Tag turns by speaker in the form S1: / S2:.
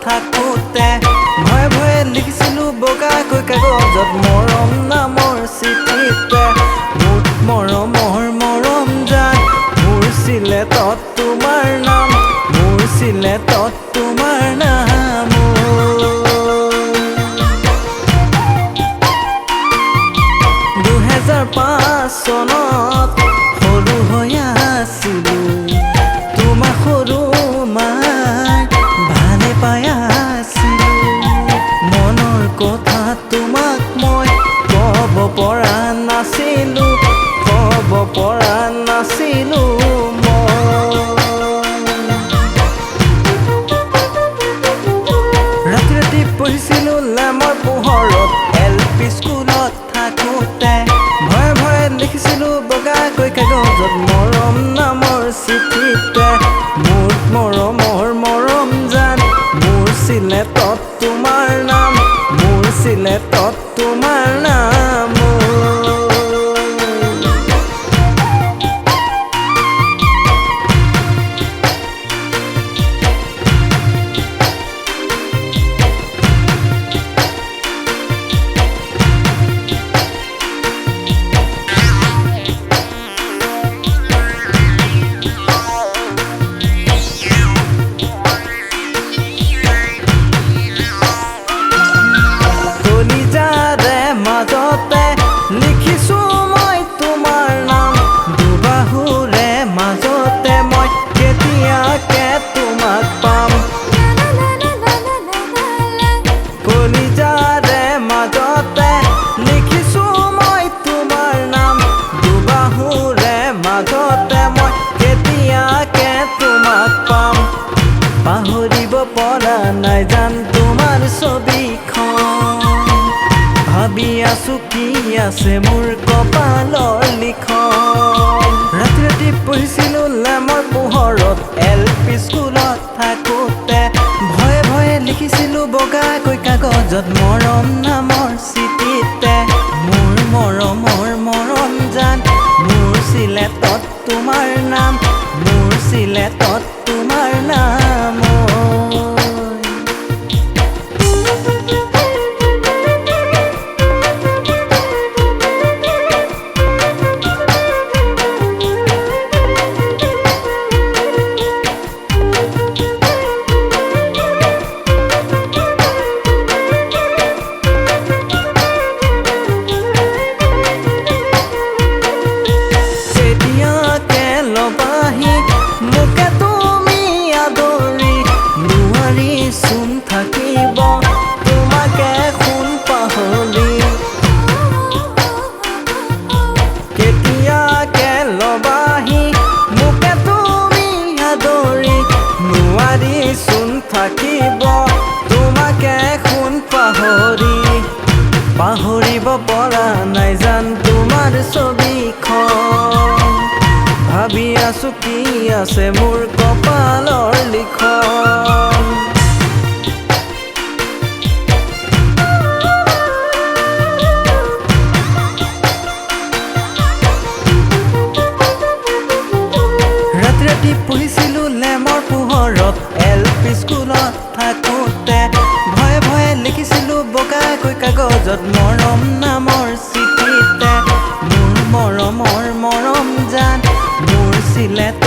S1: থাকোঁতে ভয়ে ভয়ে লিখিছিলোঁ বগাকৈ কাগজত মৰম নামৰ চিঠিতে মুঠ মৰমৰ মৰম জান মোৰ চিলেটত তোমাৰ নাম মোৰ চিলেটত তোমাৰ নাম 2005 চনত সৰু হৈ আছিলোঁ তোমাক সৰু মাই ভালে পাই আছিলোঁ মনৰ কথা তোমাক মই ক'ব পৰা নাছিলোঁ ৰাতি ৰাতি পঢ়িছিলোঁ লেমৰ পোহৰত LP স্কুলত থাকোঁতে ভয়ে ভয়ে লিখিছিলোঁ বগাকৈ কাগজত মৰম নামৰ চিঠিতে মুঠ মৰমৰ মৰম জান মোৰ চিলেটত তোমাৰ নাম মোৰ চিলেটত তোমাৰ নাম লিখিছোঁ মই তোমাৰ নাম দুবাহুৰে মাজতে মই কেতিয়াকে তোমাক পাম কলিজাৰে মাজতে লিখিছোঁ মই তোমাৰ নাম দুবাহুৰে মাজতে মই কেতিয়াকে তোমাক পাম পাহৰিব পৰা নাই জান তোমাৰ ছবিখন ভাবি আছোঁ কি আছে মোৰ কপালৰ লিখন ৰাতি ৰাতি পঢ়িছিলোঁ লেমৰ পোহৰত LP স্কুলত থাকোঁতে ভয়ে ভয়ে লিখিছিলোঁ বগাকৈ কাগজত মৰম নামৰ চিঠিতে মোৰ মৰমৰ মৰম জান মোৰ চিলেটত তোমাৰ নাম মোৰ চিলেটত তোমাৰ নাম থাকিব তোমাকে শুন পাহৰি কেতিয়াকে লবাহি মোকে তুমি আদৰি নোৱাৰিচোন থাকিব তোমাকে শুন পাহৰিব পৰা নাই জান তোমাৰ ছবিখন ভাবি আছোঁ কি আছে মোৰ কপালৰ লিখন ৰাতি পঢ়িছিলোঁ লেমৰ পোহৰত LP স্কুলত থাকোঁতে ভয়ে ভয়ে লিখিছিলোঁ বগাকৈ কাগজত মৰম নামৰ চিঠিতে মোৰ মৰমৰ মৰম জান মোৰ চিলেট